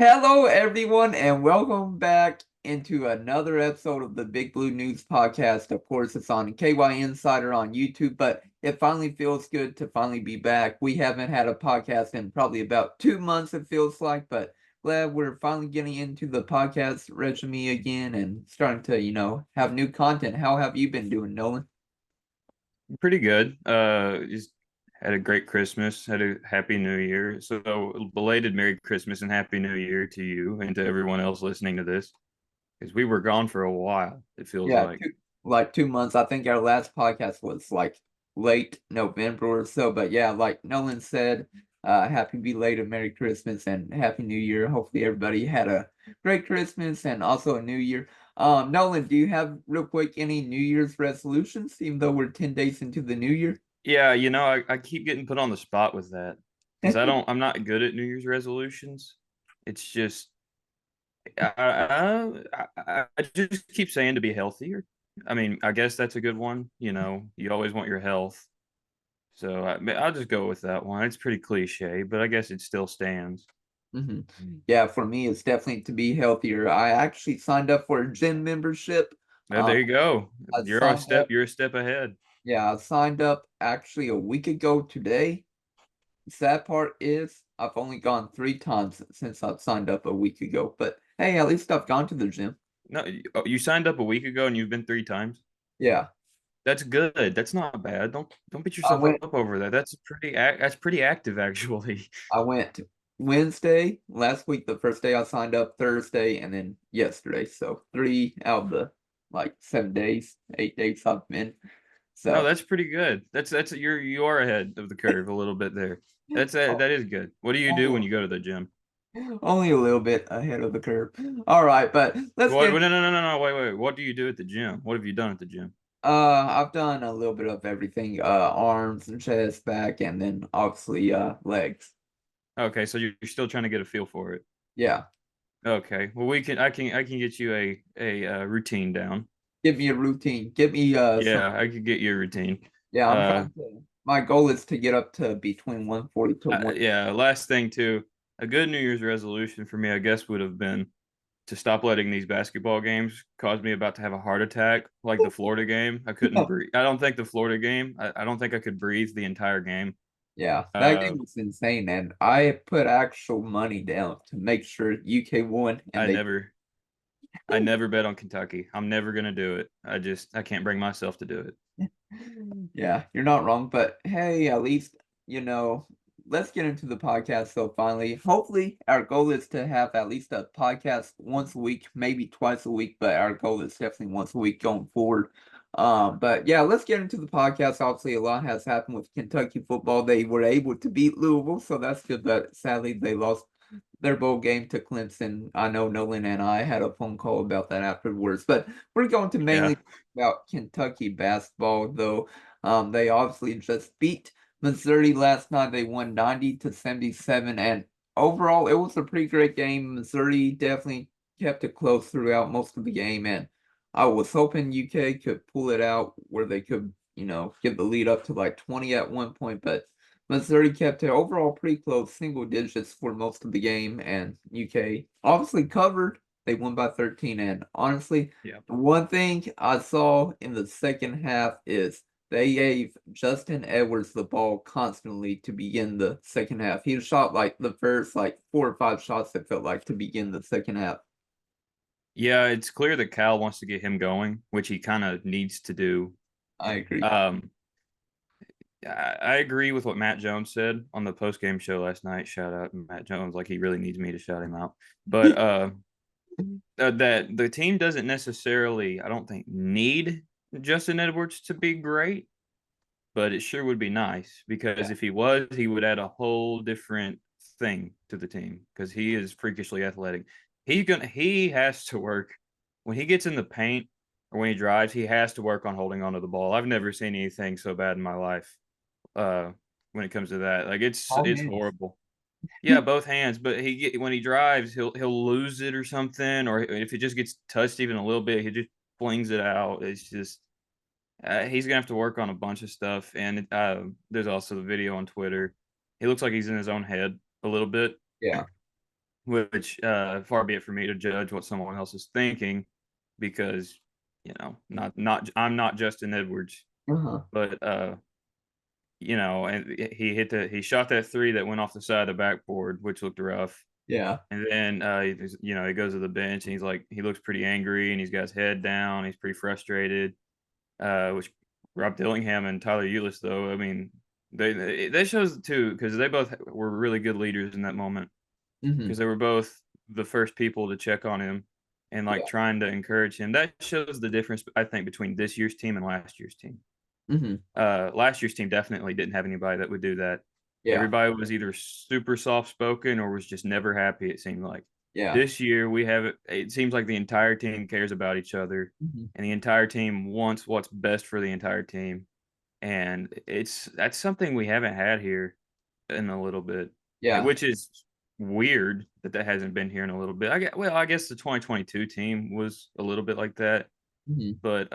Hello, everyone, and welcome back into another episode of the Big Blue News Podcast. Of course, it's on KY Insider on YouTube, but it finally feels good to finally be back. We haven't had a podcast in probably about 2 months, it feels like, but glad we're finally getting into the podcast regime again and starting to, have new content. How have you been doing, Nolan? Pretty good. Just had a great Christmas, had a happy New Year. So belated Merry Christmas and Happy New Year to you and to everyone else listening to this, because we were gone for a while, it feels Yeah, like. like 2 months. I think our last podcast was like late November or so. But yeah, like Nolan said, happy belated Merry Christmas and Happy New Year. Hopefully everybody had a great Christmas and also a New Year. Nolan, do you have real quick any New Year's resolutions, even though we're 10 days into the new year? Yeah, I keep getting put on the spot with that because I'm not good at New Year's resolutions. It's just I just keep saying to be healthier. I mean, I guess that's a good one. You always want your health. So I'll just go with that one. It's pretty cliche, but I guess it still stands. hmm Yeah, for me, it's definitely to be healthier. I actually signed up for a gym membership. Now, Uh, there you go. I signed up. You're a step ahead. Yeah, I signed up actually a week ago today. The sad part is I've only gone 3 times since I've signed up a week ago. But hey, at least I've gone to the gym. No, you signed up a week ago and you've been three times. Yeah, That's good. That's not bad. Don't beat I yourself went. up over that. That's pretty active actually. I went Wednesday last week. The first day I signed up, Thursday, and then yesterday. So 3 out of the like 7 days, 8 days I've been. No, So that's pretty good. You are ahead of the curve a little bit there. oh, That is good. What do you do when oh, you go to the gym? only a little bit ahead of the curve. All right, but let's What? get. No, no. Wait. What do you do at the gym? What have you done at the gym? I've done a little bit of everything, arms and chest, back, and then obviously legs. Okay, so you're still trying to get a feel for it. Yeah. Okay. Well, I can get you a routine down. Give me a routine. Give me some. Yeah, I could get you a routine. Yeah, I'm Uh, trying to. My goal is to get up to between 140 to one. yeah. Last thing too, a good New Year's resolution for me, I guess, would have been to stop letting these basketball games cause me about to have a heart attack, like the Florida game. I couldn't breathe. I don't think the Florida game. I don't think I could breathe the entire game. Yeah, that Uh, game was insane, and I put actual money down to make sure UK won, and I they. never, I never bet on Kentucky. I'm never gonna do it. I can't bring myself to do it. Yeah, you're not wrong, but hey, at least, you know, let's get into the podcast. So finally, hopefully our goal is to have at least a podcast once a week, maybe twice a week, but our goal is definitely once a week going forward. But yeah, let's get into the podcast. Obviously, a lot has happened with Kentucky football. They were able to beat Louisville, so that's good, but sadly they lost their bowl game to Clemson. I know Nolan and I had a phone call about that afterwards, but we're going to Yeah. mainly talk about Kentucky basketball, though. They obviously just beat Missouri last night. They won 90-77, and overall, it was a pretty great game. Missouri definitely kept it close throughout most of the game, and I was hoping UK could pull it out where they could, get the lead up to like 20 at one point, but Missouri kept it overall pretty close, single digits for most of the game, and UK obviously covered. They won by 13. And honestly, Yeah. the one thing I saw in the second half is they gave Justin Edwards the ball constantly to begin the second half. He shot like the first like 4 or 5 shots it felt like to begin the second half. Yeah, it's clear that Cal wants to get him going, which he kind of needs to do. I agree. Um, I agree with what Matt Jones said on the post game show last night. Shout out Matt Jones, like he really needs me to shout him out. But that the team doesn't necessarily, I don't think, need Justin Edwards to be great, but it sure would be nice because Yeah. if he was, he would add a whole different thing to the team because he is freakishly athletic. He has to work when he gets in the paint or when he drives. He has to work on holding onto the ball. I've never seen anything so bad in my life uh, when it comes to that. Like All it's hands. horrible. Yeah, both hands. But when he drives, he'll lose it or something, or if it just gets touched even a little bit, he just flings it out. It's just he's gonna have to work on a bunch of stuff. And there's also the video on Twitter. He looks like he's in his own head a little bit, Yeah. which far be it for me to judge what someone else is thinking, because not I'm not Justin Edwards, Uh-huh. but and he shot that three that went off the side of the backboard, which looked rough. Yeah. And then he goes to the bench and he looks pretty angry and he's got his head down. He's pretty frustrated. Which Rob Dillingham and Tyler Eulis, though, I mean, that shows too, because they both were really good leaders in that moment, Hmm. because they were both the first people to check on him and like Yeah. trying to encourage him. That shows the difference, I think, between this year's team and last year's team. Hmm. Last year's team definitely didn't have anybody that would do that. Yeah. Everybody was either super soft spoken or was just never happy, it seemed like. Yeah. This year we have it seems like the entire team cares about each other Hmm. and the entire team wants what's best for the entire team. And that's something we haven't had here in a little bit. Like, Yeah. which is weird that hasn't been here in a little bit. I guess the 2022 team was a little bit like that, Hmm. but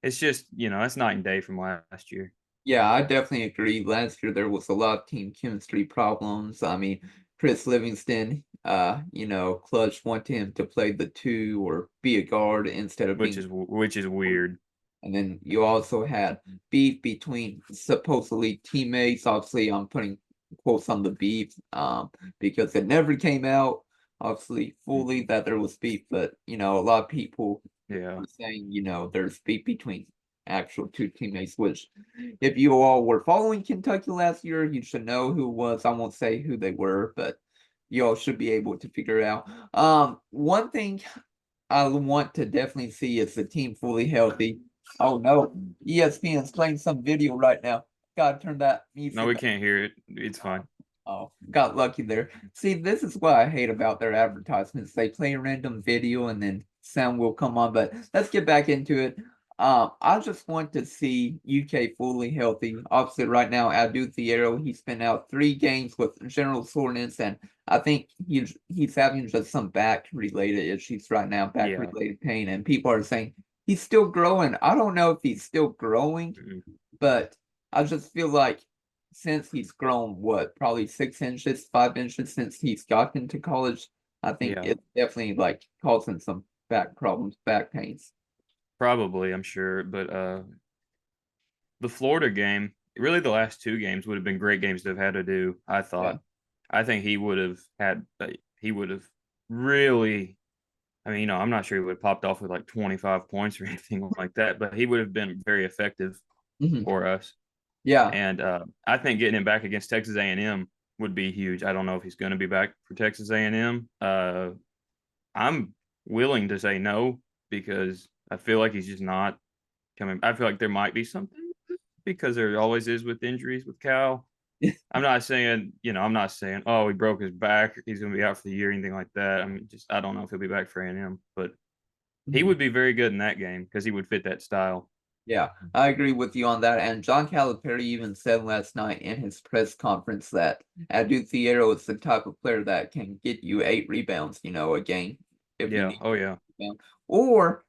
it's just, that's night and day from last year. Yeah, I definitely agree. Last year there was a lot of team chemistry problems. I mean, Chris Livingston, Clutch wanted him to play the two or be a guard instead of being. Which is weird. And then you also had beef between supposedly teammates. Obviously, I'm putting quotes on the beef, because it never came out, obviously, fully that there was beef. But, a lot of people Yeah. were saying, there's beef between actual two teammates, which if you all were following Kentucky last year, you should know who it was. I won't say who they were, but you all should be able to figure it out. One thing I want to definitely see is the team fully healthy. Oh no, ESPN is playing some video right now. Gotta turn that No, music. we can't hear it. It's fine. Oh, got lucky there. See, this is what I hate about their advertisements. They play a random video and then sound will come on. But let's get back into it. I just want to see UK fully healthy. Obviously, right now, Adu Thiero, he's been out 3 games with general soreness, and I think he's having just some back related issues right now, back Yeah. related pain. And people are saying he's still growing. I don't know if he's still growing, Mhm. but I just feel like since he's grown, what, probably 6 inches, 5 inches since he's gotten to college, I think Yeah. it's definitely like causing some back problems, back pains. Probably, I'm sure. But the Florida game, really the last two games would have been great games to have had to do, I Yeah. thought. I think he would have really, I mean, I'm not sure he would have popped off with like 25 points or anything like that, but he would have been very effective Hmm. for us. Yeah. And I think getting him back against Texas A&M would be huge. I don't know if he's going to be back for Texas A&M. I'm willing to say no, because I feel like he's just not coming. I feel like there might be something, because there always is with injuries with Cal. I'm not saying, oh, he broke his back, he's going to be out for the year, anything like that. I mean, I don't know if he'll be back for A&M, but he Mhm. would be very good in that game because he would fit that style. Yeah, I agree with you on that. And John Calipari even said last night in his press conference that Adu Thiero is the type of player that can get you 8 rebounds, a game if you Yeah. need Oh, yeah. a rebound. Or,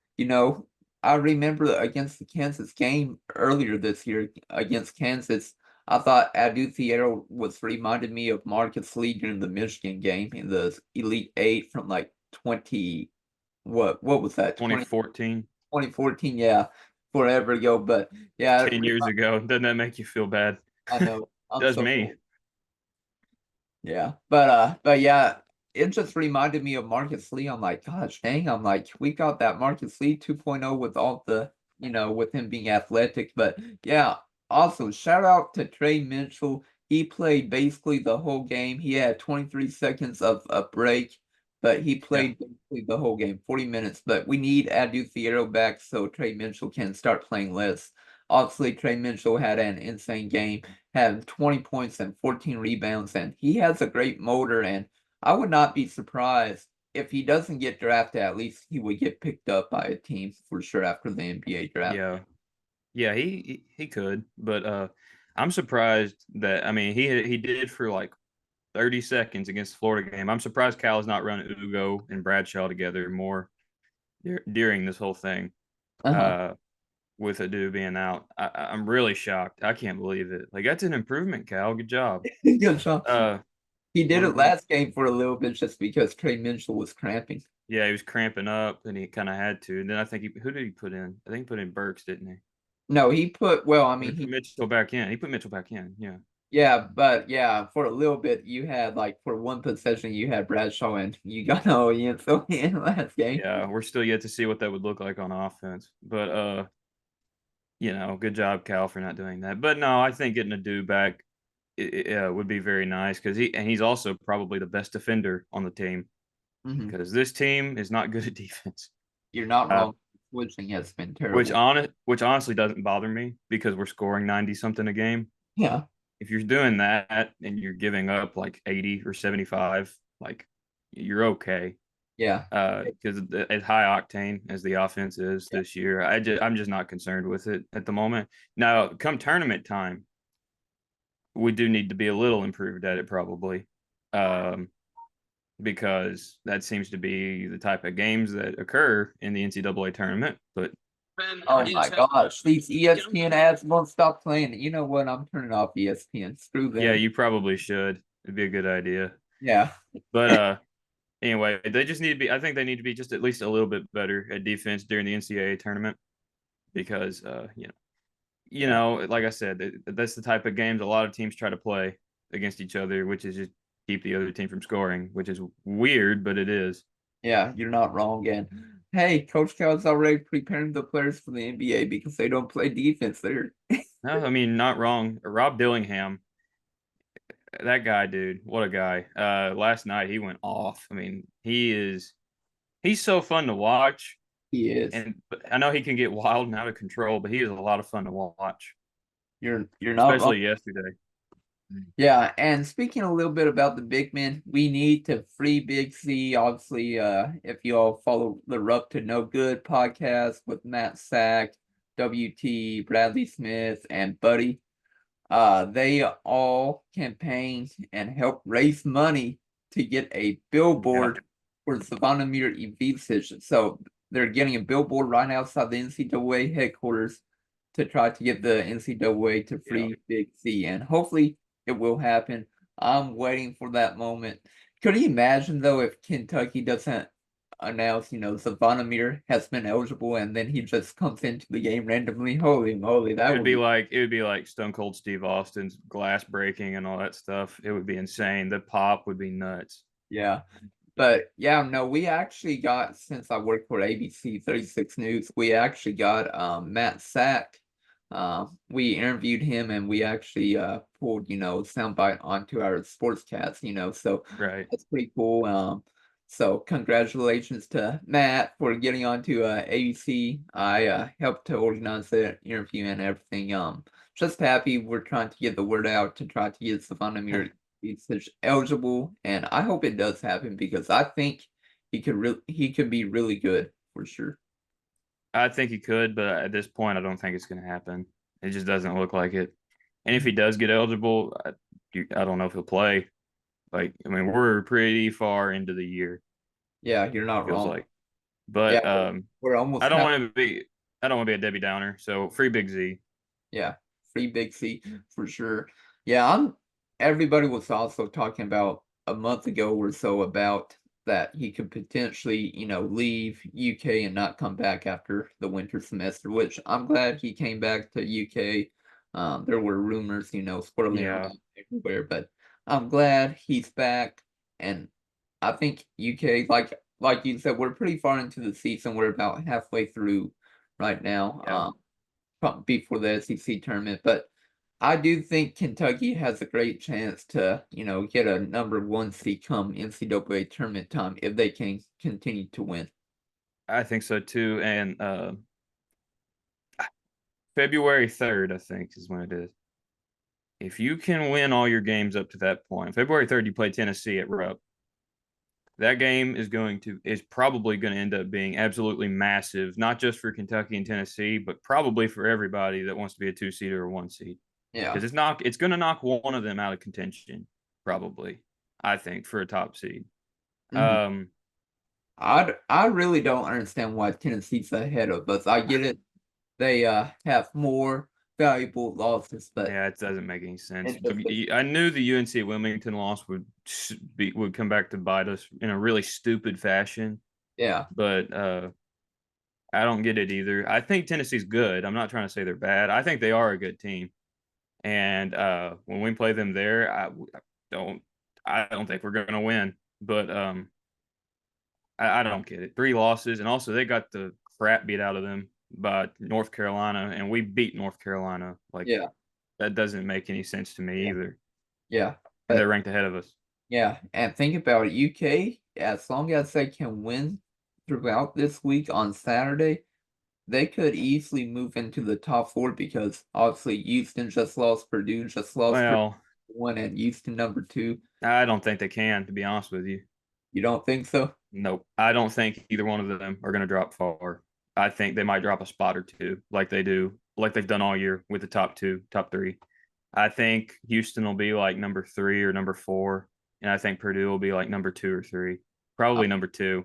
I remember against the Kansas game earlier this year against Kansas, I thought Adu Thiero was reminded me of Marcus Lee during the Michigan game in the Elite Eight from like 20, what was that? 2014, 2014, yeah, forever ago. But yeah, 10 years ago. Doesn't that make you feel bad? I know I'm Does so me. old. Yeah, but yeah, it just reminded me of Marcus Lee. I'm like, gosh, dang, I'm like, we got that Marcus Lee 2.0 with all the, with him being athletic. But yeah, also shout out to Trey Mitchell. He played basically the whole game. He had 23 seconds of a break, but he Yeah. played basically the whole game, 40 minutes. But we need Adu Fierro back so Trey Mitchell can start playing less. Obviously, Trey Mitchell had an insane game, had 20 points and 14 rebounds, and he has a great motor. And I would not be surprised if he doesn't get drafted. At least he would get picked up by a team for sure after the NBA draft. Yeah. Yeah, he could, but I'm surprised that, I mean, he did for like 30 seconds against the Florida game. I'm surprised Cal is not running Ugo and Bradshaw together more during this whole thing. Uh-huh. Uh, with Adu being out, I'm really shocked. I can't believe it. Like, that's an improvement, Cal. Good job. Good job. Uh, He did it Well, last game for a little bit just because Trey Mitchell was cramping. yeah, he was cramping up, and he kind of had to. And then I think who did he put in? I think he put in Burks, didn't he? No, he put well, I Or he mean put he Mitchell back in. He put Mitchell back in. Yeah. yeah, but yeah, for a little bit you had like for one possession you had Bradshaw and you got no Ianzo in last game. Yeah, we're still yet to see what that would look like on offense. But good job, Cal, for not doing that. But no, I think getting a dude back would be very nice because he's also probably the best defender on the team Hmm. because this team is not good at defense. You're not Uh, wrong. Switching has been terrible. which honestly doesn't bother me because we're scoring 90 something a game. Yeah, If you're doing that and you're giving up like 80 or 75, like you're okay. yeah, Because as high octane as the offense is this year, I'm just not concerned with it at the moment. Now, come tournament time, we do need to be a little improved at it probably, um, because that seems to be the type of games that occur in the NCAA tournament. But oh my gosh, these ESPN ads won't stop playing. You know what? I'm turning off ESPN. Screw yeah, them. you probably should. It'd be a good idea. Yeah, But anyway, they just need to be. I think they need to be just at least a little bit better at defense during the NCAA tournament because yeah, like I said, that's the type of games a lot of teams try to play against each other, which is just keep the other team from scoring, which is weird, but it is. yeah. You're not wrong. And hey, Coach Cal's already preparing the players for the NBA because they don't play defense there. No, I mean, not wrong. Rob Dillingham, that guy, dude, what a guy. Last night he went off. I mean, he's so fun to watch, He is. and I know he can get wild and out of control, but he is a lot of fun to watch, You're not wrong. especially yesterday. Yeah, and speaking a little bit about the big men, we need to free Big C. Obviously, if you all follow the Up to No Good podcast with Matt Sack, WT, Bradley Smith, and Buddy, they all campaigned and helped raise money to get a Yeah, billboard for Zvonimir Ivica. So they're getting a billboard right outside the NCAA headquarters to try to get the NCAA to yeah. free Big C, and hopefully it will happen. I'm waiting for that moment. Could you imagine though if Kentucky doesn't announce, Zvonimir has been eligible and then he just comes into the game randomly? Holy moly, that would be It would be like Stone Cold Steve Austin's glass breaking and all that stuff. It would be insane. The pop would be nuts. yeah. But yeah, no, we actually got since I work for ABC 36 News, we actually got Matt Sack. We interviewed him and we actually pulled, soundbite onto our sportscast, so Right. that's pretty cool. So congratulations to Matt for getting onto ABC. I helped to organize the interview and everything. Just happy we're trying to get the word out to try to get Savannah he's such eligible, and I hope it does happen because I think he could be really good for sure. I think he could, but at this point, I don't think it's going to happen. It just doesn't look like it. And if he does get eligible, I don't know if he'll play. Like, I mean, we're pretty far into the year, Yeah, you're it not feels wrong. like. Yeah, But we're I almost don't half. want to be I don't want to be a Debbie Downer. So free Big Z. Yeah, free Big C for sure. Yeah, everybody was also talking about a month ago or so about that he could potentially, leave UK and not come back after the winter semester, which I'm glad he came back to UK. There were rumors, swirling Yeah, around everywhere, but I'm glad he's back. And I think UK, like you said, we're pretty far into the season. We're about halfway through right now. yeah. Before the SEC tournament, but I do think Kentucky has a great chance to, get a number one seed come NCAA tournament time if they can continue to win. I think so too. And February 3rd, I think, is when it is. If you can win all your games up to that point, February 3rd, you play Tennessee at Rupp. That game is probably going to end up being absolutely massive, not just for Kentucky and Tennessee, but probably for everybody that wants to be a 2 seed or a 1 seed. Yeah. Because it's going to knock one of them out of contention, probably, I think, for a top seed. Hmm. Um, I really don't understand why Tennessee's ahead of us. I get it. They have more. valuable losses, but Yeah, it doesn't make any sense. it just I knew the UNC Wilmington loss would come back to bite us in a really stupid fashion, yeah, but I don't get it either. I think Tennessee's good. I'm not trying to say they're bad. I think they are a good team. And when we play them there, don't I don't think we're going to win. But I don't get it. 3 losses, and also they got the crap beat out of them by North Carolina, and we beat North Carolina. Like yeah, that doesn't make any sense to me yeah, either. yeah. And they're But ranked ahead of us. yeah, and think about it, UK, as long as they can win throughout this week on Saturday, they could easily move into the top four because obviously Houston just lost, Purdue just lost, Purdue Well, one, and Houston number two. I don't think they can, to be honest with you. You don't think so? Nope. I don't think either one of them are going to drop far. I think they might drop a spot or two, like they've done all year with the top two, top three. I think Houston will be like number 3 or number 4, and I think Purdue will be like number 2 or 3, I, probably number 2.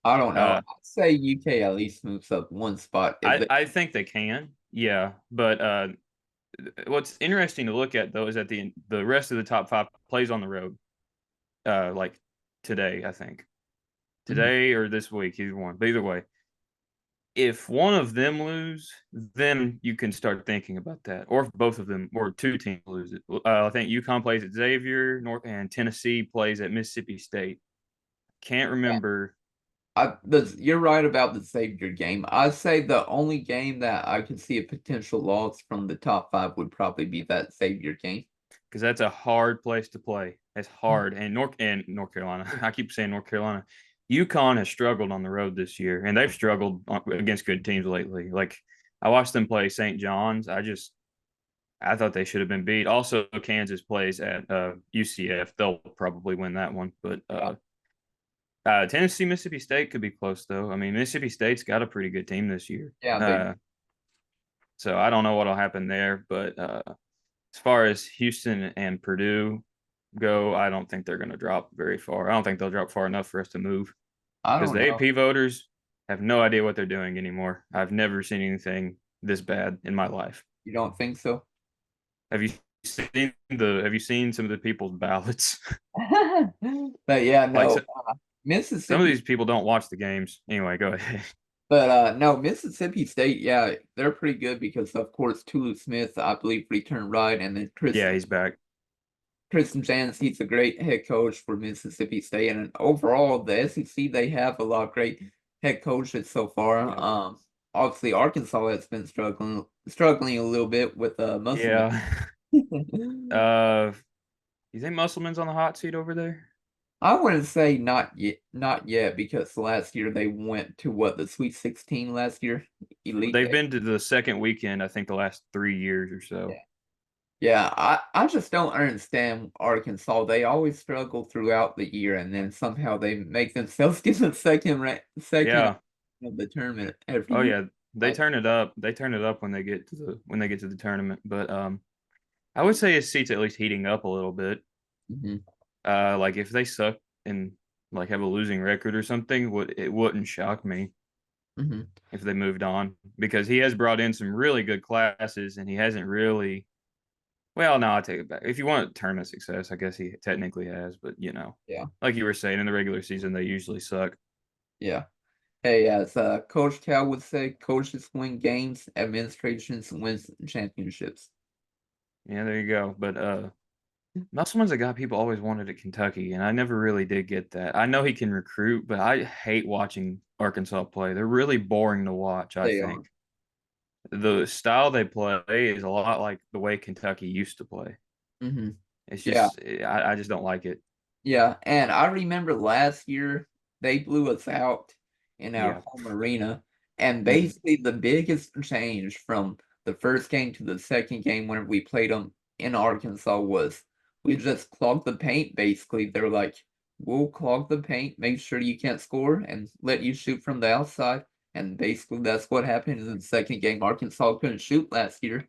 I don't know. Uh, I'd say UK at least moves up one spot if they. I think they can, yeah. But what's interesting to look at though is that the rest of the top 5 plays on the road, like today, I think Mhm. today or this week, either one. But either way, if one of them lose, then you can start thinking about that. Or if both of them or 2 teams lose it. I think UConn plays at Xavier, and Tennessee plays at Mississippi State. Can't remember. You're right about the Xavier game. I'd say the only game that I could see a potential loss from the top five would probably be that Xavier game. Because that's a hard place to play. It's hard, and North Carolina. I keep saying North Carolina. UConn has struggled on the road this year, and they've struggled against good teams lately. Like I watched them play St. John's. I thought they should have been beat. Also, Kansas plays at UCF. They'll probably win that one, but Yeah, Tennessee, Mississippi State could be close though. I mean, Mississippi State's got a pretty good team this year. yeah, they. So I don't know what'll happen there, but as far as Houston and Purdue go, I don't think they're going to drop very far. I don't think they'll drop far enough for us to move I because don't the know. AP voters have no idea what they're doing anymore. I've never seen anything this bad in my life. You don't think so? Have you have you seen some of the people's ballots? But yeah, Like no. some of Mississippi, these people don't watch the games. Anyway, go ahead. but no, Mississippi State, yeah, they're pretty good because of course Tulu Smith, I believe, returned right, and then Yeah, he's back. Kristen Jans, he's a great head coach for Mississippi State, and overall the SEC they have a lot of great head coaches so far. Yeah. Obviously Arkansas has been struggling a little bit with Musselman. Yeah. Uh, you think Musselman's on the hot seat over there? I wouldn't say not yet, because last year they went to what, the Sweet 16 last year, Elite They've Eight. been to the second weekend, I think, the last 3 years or Yeah, so. yeah. I just don't understand Arkansas. They always struggle throughout the year, and then somehow they make themselves get the second Yeah. of the tournament every Oh year. yeah. They Like, turn it up. They turn it up when they get to the tournament. But I would say his seat's at least heating up a little bit. mhm, Like if they suck and like have a losing record or something, it wouldn't shock me mhm. if they moved on because he has brought in some really good classes and he hasn't really. Well, no, I take it back. If you want tournament success, I guess he technically has, but Yeah, like you were saying, in the regular season they usually suck. yeah. Hey, as Coach Cal would say, coaches win games, administrations wins championships. Yeah, there you go. But Musselman's a guy people always wanted at Kentucky, and I never really did get that. I know he can recruit, but I hate watching Arkansas play. They're really boring to watch, I They are. think. The style they play is a lot like the way Kentucky used to play. Hmm. It's Yeah. just I just don't like it. Yeah, and I remember last year they blew us out in our Yeah. home arena, and Mhm. basically the biggest change from the first game to the second game whenever we played them in Arkansas was we just clogged the paint. Basically, they're like, "We'll clog the paint, make sure you can't score, and let you shoot from the outside." And basically, that's what happened in the second game. Arkansas couldn't shoot last year,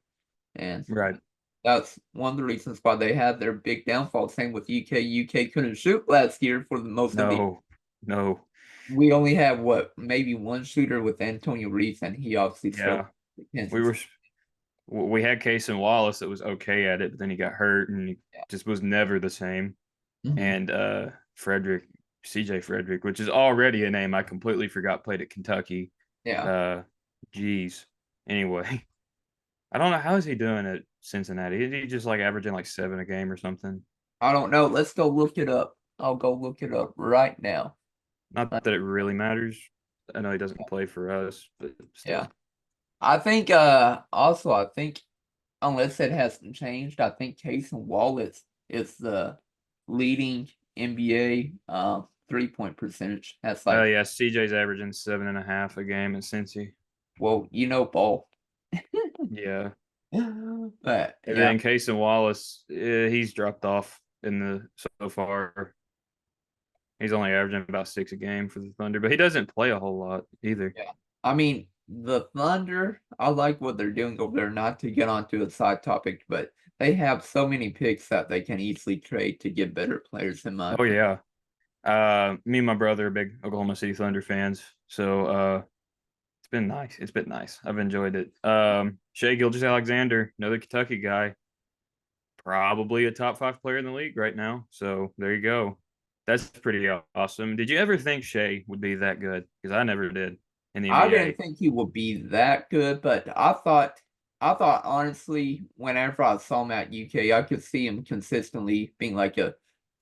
and Right. that's one of the reasons why they had their big downfall. Same with UK. UK couldn't shoot last year for the most of the. No. No. We only have what, maybe one shooter with Antonio Reese, and he obviously struggled Yeah. with We Kansas. were we had Case and Wallace that was okay at it, but then he got hurt and he Yeah. just was never the same. Mhm. And Frederick, CJ Frederick, which is already a name I completely forgot played at Kentucky. Yeah. Uh, geez. Anyway, I don't know how is he doing at Cincinnati. Is he just like averaging like 7 a game or something? I don't know. Let's go look it up. I'll go look it up right now. Not Uh, that it really matters. I know he doesn't play for us, but Yeah. still. I think also I think unless it hasn't changed, I think Case and Wallace is the leading NBA 3-point percentage. That's Oh like, yeah, CJ's averaging 7.5 a game at Cincy. well, ball. Yeah. But And yeah, then Case and Wallace, he's dropped off in the so far. He's only averaging about 6 a game for the Thunder, but he doesn't play a whole lot either. yeah. I mean, the Thunder, I like what they're doing over there, not to get onto a side topic, but they have so many picks that they can easily trade to get better players, in my Oh opinion. yeah. Me and my brother are big Oklahoma City Thunder fans, so it's been nice. It's been nice. I've enjoyed it. Shea Gilgeous-Alexander, another Kentucky guy, probably a top 5 player in the league right now. So there you go. That's pretty awesome. Did you ever think Shea would be that good? Because I never did in the I NBA. didn't think he would be that good, but I thought honestly, whenever I saw him at UK, I could see him consistently being like a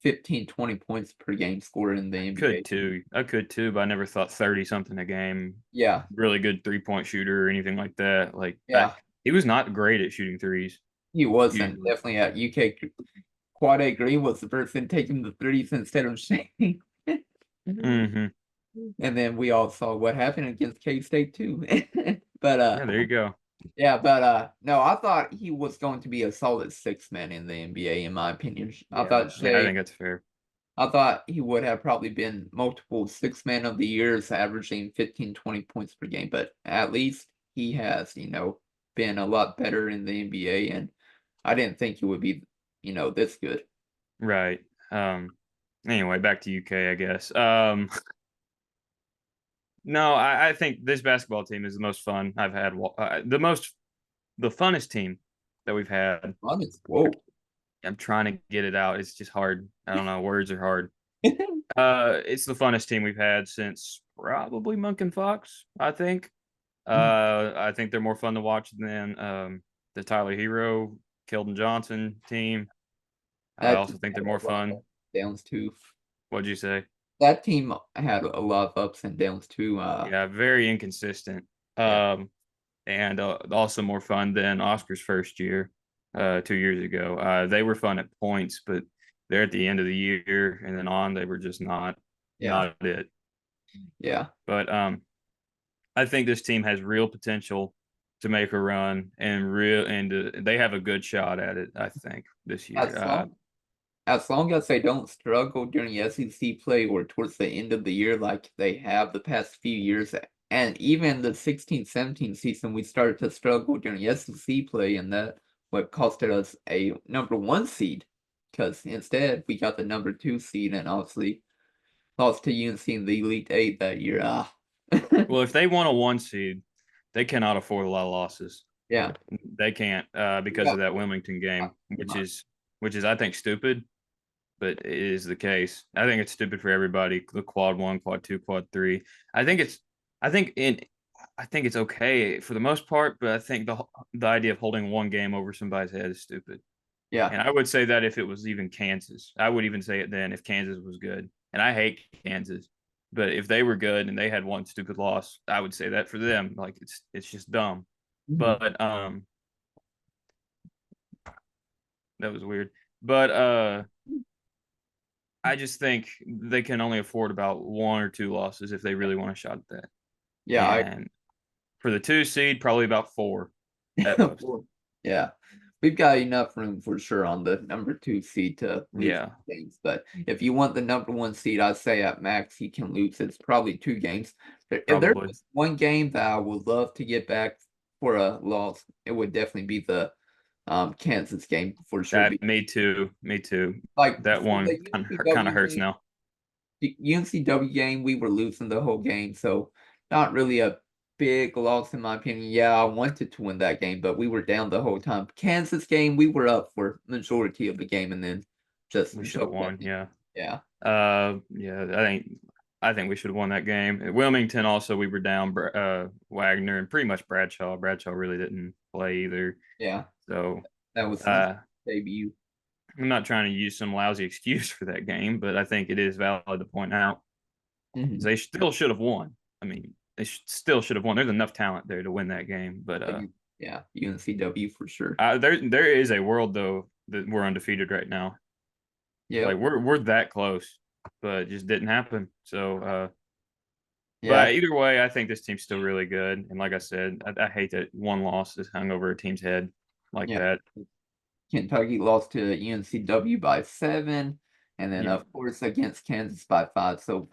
15, 20 points per game scorer in the NBA. Could too. I could too, but I never thought 30 something a game. Yeah, Really good 3-point shooter or anything like that. yeah. He was not great at shooting threes He wasn't usually. definitely at UK. Quade Green was the person taking the threes instead of Shane. Hmm. And then we all saw what happened against K-State too. But Yeah, there you go. yeah, but no, I thought he was going to be a solid six man in the NBA, in my opinion. Yeah, I think that's fair. I thought he would have probably been multiple six man of the years, averaging 15, 20 points per game, but at least he has, been a lot better in the NBA, and I didn't think he would be, this good. Right. Anyway, back to UK, I guess. No, I think this basketball team is the most fun I've had. The funnest team that we've had. Honest, whoa. I'm trying to get it out. It's just hard. I don't know. Words are hard. It's the funnest team we've had since probably Monk and Fox, I think. I think they're more fun to watch than the Tyler Hero, Keldon Johnson team. I That also team think had they're a more lot of fun. ups and downs too. What'd you say? That team had a lot of ups and downs too. Yeah, very inconsistent. Yeah, And also more fun than Oscar's first year, 2 years ago. They were fun at points, but they're at the end of the year and then on, they were just yeah, not it. yeah. But I think this team has real potential to make a run and they have a good shot at it. I think this year. As long as long as they don't struggle during SEC play or towards the end of the year like they have the past few years, and even the 16-17 season, we started to struggle during SEC play, and that what costed us a number 1 seed. Because instead we got the number 2 seed and obviously lost to UNC in the Elite Eight that year. Well, if they want a 1 seed, they cannot afford a lot of losses. Yeah, They can't we because of got that Wilmington game, in mind. which is I think stupid, but it is the case. I think it's stupid for everybody. The quad one, quad two, quad three. I think it's I think in I think it's okay for the most part, but I think the idea of holding one game over somebody's head is stupid. Yeah. And I would say that if it was even Kansas, I would even say it then if Kansas was good. And I hate Kansas, but if they were good and they had one stupid loss, I would say that for them. Like it's just dumb. Mhm. But that was weird. But I just think they can only afford about 1 or 2 losses if they really want a shot at that. Yeah, And for the 2 seed, probably about 4 at most. well, yeah. We've got enough room for sure on the number 2 seed to lose Yeah, games. But if you want the number 1 seed, I'd say at max he can lose. It's probably 2 games. If there probably. was one game that I would love to get back for a loss, it would definitely be the Kansas game for sure. That me too. Me too. Like That for one the kind of UNCW hurts game, now. the UNCW game, we were losing the whole game, so not really a big loss in my opinion. Yeah, I wanted to win that game, but we were down the whole time. Kansas game, we were up for majority of the game and then just We should have choked at won. the Yeah. yeah. Yeah. I think we should have won that game. At Wilmington also we were down Wagner and pretty much Bradshaw. Bradshaw really didn't play either. Yeah. So That was his uh, debut. I'm not trying to use some lousy excuse for that game, but I think it is valid to point out Hmm. they still should have won. I mean, still should have won. There's enough talent there to win that game, but Yeah, UNCW for sure. there is a world though that we're undefeated right now. Like Yep. we're that close, but it just didn't happen. So, Yeah, but either way, I think this team's still really good. And like I said, I hate that one loss is hung over a team's head like yeah. that. Kentucky lost to UNCW by 7, and then Yeah, of course against Kansas by 5. So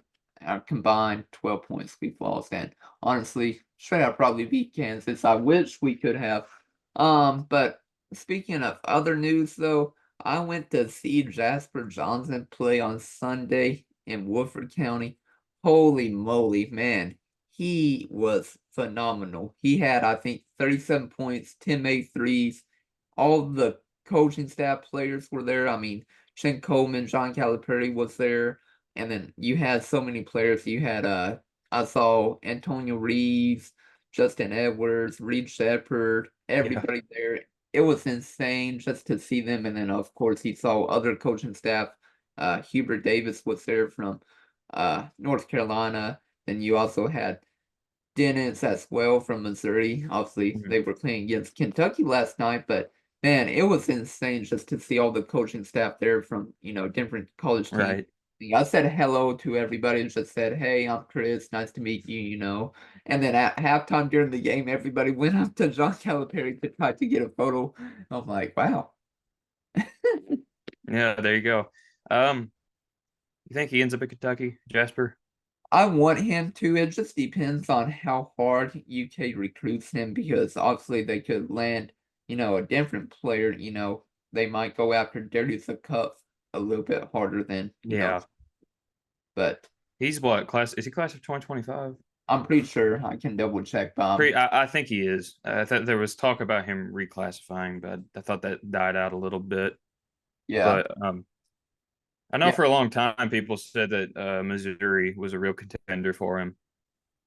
combined 12 points we've lost. And honestly, should have probably beat Kansas. I wish we could have. But speaking of other news though, I went to see Jasper Johnson play on Sunday in Woodford County. Holy moly, man. He was phenomenal. He had, I think, 37 points, 10 made threes. All the coaching staff players were there. I mean, Shane Coleman, John Calipari was there, and then you had so many players. You had I saw Antonio Reeves, Justin Edwards, Reed Shepard, yeah, everybody there. It was insane just to see them, and then of course he saw other coaching staff. Hubert Davis was there from North Carolina. Then you also had Dennis as well from Missouri. Obviously, mhm, they were playing against Kentucky last night, but man, it was insane just to see all the coaching staff there from, different college teams. right. I said hello to everybody and just said, "Hey, I'm Chris. Nice to meet you," And then at halftime during the game, everybody went up to John Calipari to try to get a photo. I'm like, wow. Yeah, there you go. Um, you think he ends up at Kentucky, Jasper? I want him to. It just depends on how hard UK recruits him because obviously they could land, a different player. They might go after Darius a Cup a little bit harder than, Yeah, but he's what class? Is he class of 2025? I'm pretty sure I can double check. I think he is. I thought there was talk about him reclassifying, but I thought that died out a little bit. Yeah, But I know yeah, for a long time people said that Missouri was a real contender for him.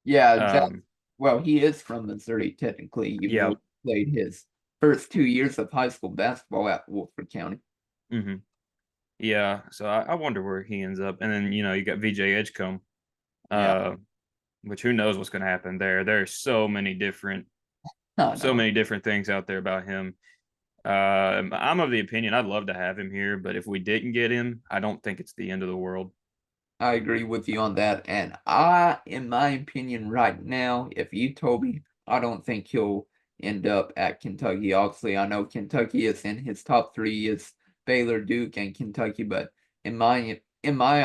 yeah. Um, Well, he is from Missouri technically, even though yeah, he played his first 2 years of high school basketball at Wolford County. hmm yeah. So I wonder where he ends up. And then you got VJ Edgecombe, Yeah, uh, which who knows what's going to happen there. There's I so know. many different things out there about him. I'm of the opinion I'd love to have him here, but if we didn't get him, I don't think it's the end of the world. I agree with you on that. And in my opinion, right now, if you told me, I don't think he'll end up at Kentucky. Obviously, I know Kentucky is in his top three is Baylor, Duke, and Kentucky. But in my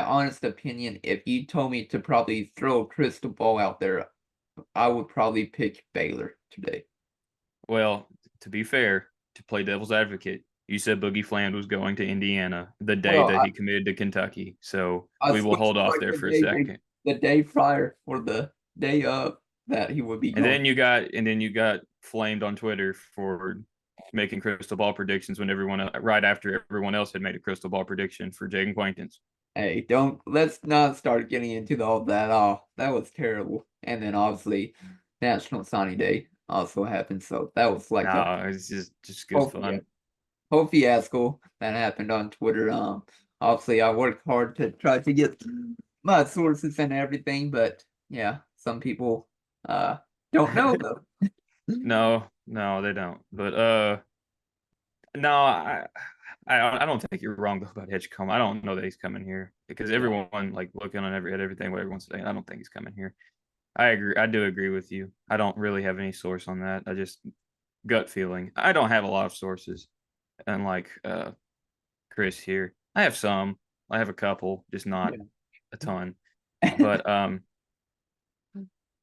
honest opinion, if you told me to probably throw a crystal ball out there, I would probably pick Baylor today. Well, to be fair, to play devil's advocate, you said Boogie Fland was going to Indiana the day Well, that he committed to Kentucky. So I we will switched hold off like there for a second. the day prior or the day of that he would be And going. then you got flamed on Twitter for making crystal ball predictions when right after everyone else had made a crystal ball prediction for Jaden Quaintance. Hey, don't let's not start getting into all that. Oh, that was terrible. And then obviously National Signing Day also happened. So that was like a No, it's just good whole fun. whole fiasco that happened on Twitter. Obviously I worked hard to try to get my sources and everything, but yeah, some people don't know though. No, they don't. But no, I don't think you're wrong though about Edgecombe. I don't know that he's coming here because Yeah. everyone like looking on at everything what everyone's saying. I don't think he's coming here. I agree. I do agree with you. I don't really have any source on that. I just gut feeling. I don't have a lot of sources, unlike Chris here. I have some. I have a couple, just not a ton.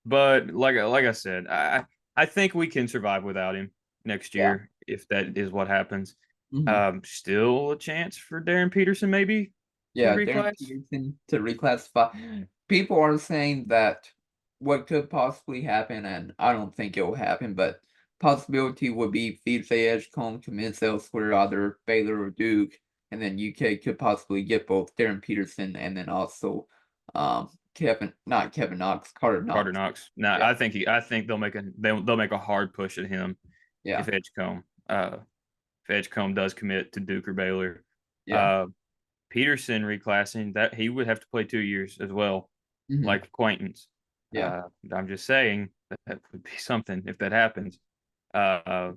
But like I said, I think we can survive without him next Yeah. year if that is what happens. Hmm. Still a chance for Darren Peterson maybe to Yeah, Darren reclass. Peterson to reclassify. People are saying that what could possibly happen, and I don't think it will happen, but possibility would be VJ Edgecombe commits elsewhere, either Baylor or Duke, and then UK could possibly get both Darren Peterson and then also not Kevin Knox, Carter Carter Knox. Knox. No, Yeah, I think they'll make a hard push at him yeah, if Edgecombe does commit to Duke or Baylor. yeah, Uh, Peterson reclassing that he would have to play 2 years as well, hmm, like acquaintance. yeah, I'm just saying that would be something if that happens. Uh,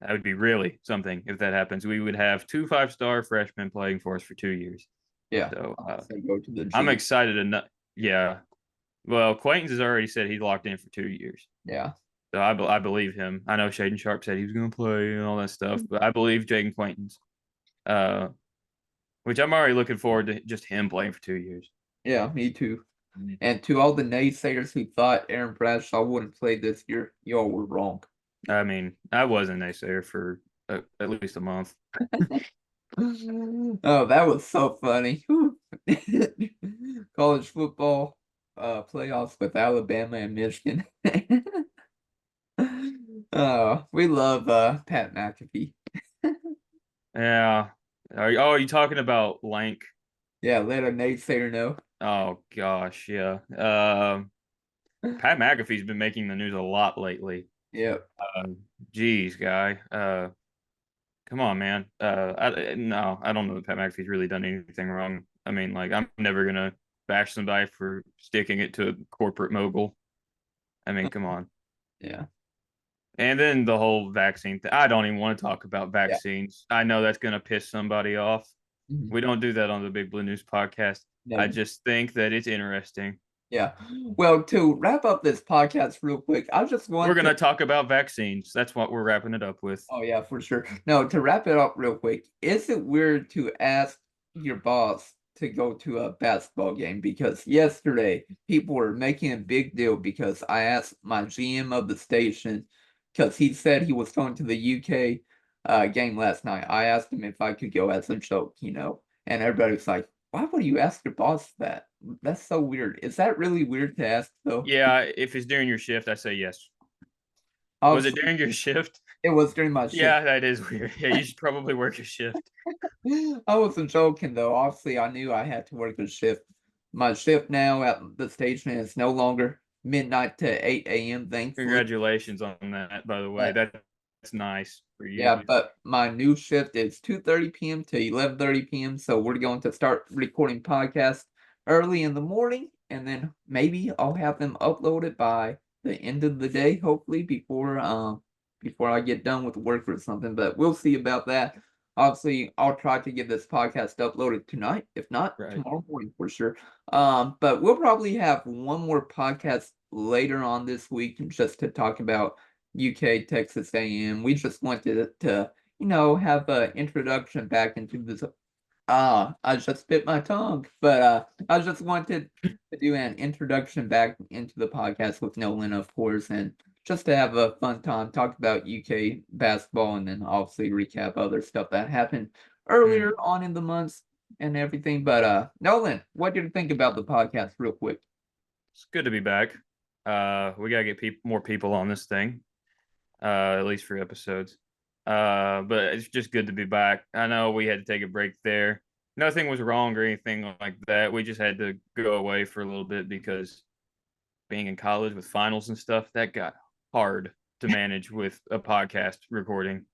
that would be really something if that happens. We would have 2 5-star freshmen playing for us for 2 years. yeah. So So go to the I'm G. excited enough. Yeah. Well, Quaintance has already said he's locked in for 2 years. Yeah, So I believe him. I know Shaden Sharp said he was going to play and all that stuff, but I believe Jaden Quaintance, uh, which I'm already looking forward to just him playing for 2 years. yeah, me too. And to all the naysayers who thought Aaron Bradshaw wouldn't play this year, y'all were wrong. I mean, I was a naysayer for at least a month. Oh, that was so funny. College football playoffs with Alabama and Michigan. Oh, we love Pat McAfee. Yeah. Are you talking about Lank? Yeah, let a naysayer know. Oh gosh, yeah. Pat McAfee's been making the news a lot lately. Yep. Uh, Geez, guy. Come on, man. No, I don't know that Pat McAfee's really done anything wrong. I mean, like, I'm never gonna bash somebody for sticking it to a corporate mogul. I mean, come on. Yeah. And then the whole vaccine thing. I don't even want to talk about Yeah. vaccines. I know that's gonna piss somebody off. Mhm. We don't do that on the Big Blue News podcast. I Never. just think that it's interesting. Yeah. Well, to wrap up this podcast real quick, I just We're want to. gonna talk about vaccines. That's what we're wrapping it up with. Oh yeah, for sure. No, to wrap it up real quick, is it weird to ask your boss to go to a basketball game? Because yesterday people were making a big deal because I asked my GM of the station because he said he was going to the UK game last night. I asked him if I could go as a joke, and everybody's like, "Why would you ask your boss that? That's so weird." Is that really weird to ask though? Yeah, if it's during your shift, I say yes. Was it Obviously, during your shift? it was during my shift. Yeah, that is weird. Yeah, you should probably work a shift. I wasn't joking though. Obviously, I knew I had to work a shift. My shift now at the station is no longer midnight to 8 a.m. Thankfully. Congratulations on that, by the way. But That's nice for yeah, you. but my new shift is 2:30 p.m. to 11:30 p.m. So we're going to start recording podcasts early in the morning, and then maybe I'll have them uploaded by the end of the day, hopefully before I get done with work or something. But we'll see about that. Obviously, I'll try to get this podcast uploaded tonight, if not Right. tomorrow morning for sure. But we'll probably have one more podcast later on this week just to talk about UK, Texas A&M. We just wanted to, have an introduction back into this. I just spit my tongue, but I just wanted to do an introduction back into the podcast with Nolan, of course, and just to have a fun time, talk about UK basketball, and then obviously recap other stuff that happened Mm. earlier on in the months and everything. But Nolan, what did you think about the podcast, real quick? It's good to be back. We gotta get more people on this thing, at least for episodes. But it's just good to be back. I know we had to take a break there. Nothing was wrong or anything like that. We just had to go away for a little bit because being in college with finals and stuff, that got hard to manage with a podcast recording.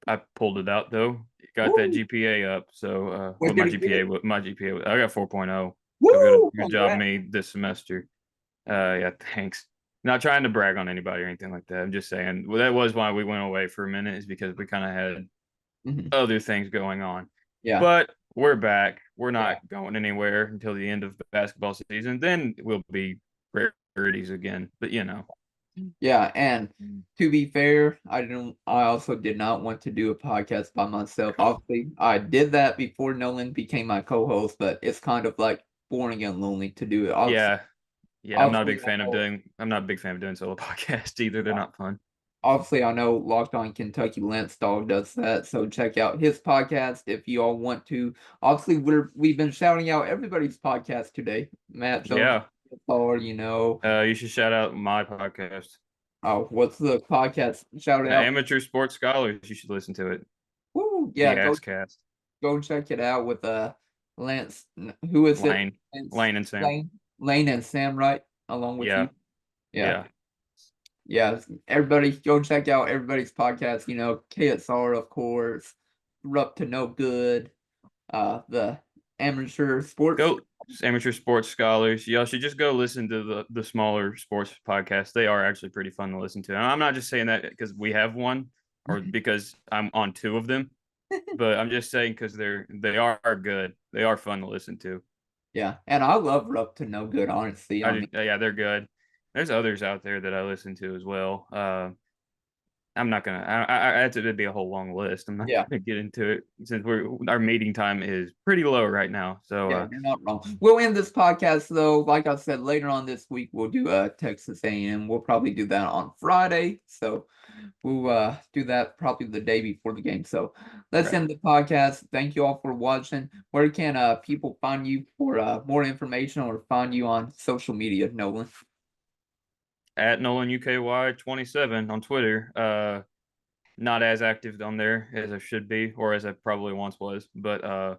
I pulled it out though. Got that Woo! GPA up. So What did you get? my GPA, I got 4.0. So Woo! good job Congrats. me this semester. Yeah, thanks. Not trying to brag on anybody or anything like that. I'm just saying, well, that was why we went away for a minute, is because we kind of had Mhm. other things going on. Yeah, But we're back. We're yeah. not going anywhere until the end of the basketball season. Then we'll be rarities again. But Yeah, and to be fair, I also did not want to do a podcast by myself. Obviously, I did that before Nolan became my co-host, but it's kind of like boring and lonely to do it. Obviously, yeah, yeah. obviously, I know, I'm not a big fan of doing solo podcasts either. They're yeah, not fun. obviously I know Locked On Kentucky Lance Dog does that, so check out his podcast if you all want to. Obviously, we've been shouting out everybody's podcast today. Matt Jones, Yeah. or you know, You should shout out my podcast. oh, what's the podcast? Shout out. Amateur Sports Scholars. You should listen to it. Woo, The yeah, Ass go check it out with Lance. Who is it? Lane. Lance Lane and Sam. Lane and Sam, right? Along with Yeah. you. Yeah. Yeah. Yeah, everybody go check out everybody's podcast, you know, KSR, of course, We're Up to No Good, the amateur sports. Go Amateur Sports Scholars. Y'all should just go listen to the smaller sports podcasts. They are actually pretty fun to listen to. And I'm not just saying that because we have one or because I'm on two of them, but I'm just saying because they are good. They are fun to listen to. Yeah, and I love We're Up to No Good, honestly. I mean, Yeah, they're good. There's others out there that I listen to as well. I'm not gonna. It'd be a whole long list. I'm not yeah, gonna get into it since our meeting time is pretty low right now. So yeah, you're not wrong. We'll end this podcast though. Like I said, later on this week we'll do Texas A&M. We'll probably do that on Friday. So we'll do that probably the day before the game. So let's right. end the podcast. Thank you all for watching. Where can people find you for more information or find you on social media, Nolan? At Nolan UKY 27 on Twitter. Not as active on there as I should be, or as I probably once was, but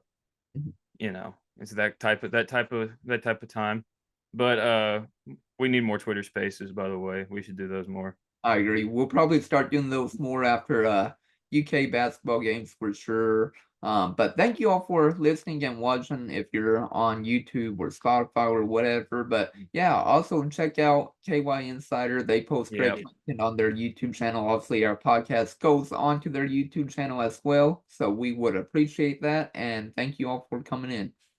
you know, it's that type of time. But we need more Twitter spaces, by the way. We should do those more. I agree. We'll probably start doing those more after UK basketball games for sure. But thank you all for listening and watching if you're on YouTube or Spotify or whatever. But yeah, also check out KY Insider. They post great Yeah. content on their YouTube channel. Obviously, our podcast goes onto their YouTube channel as well. So we would appreciate that. And thank you all for coming in.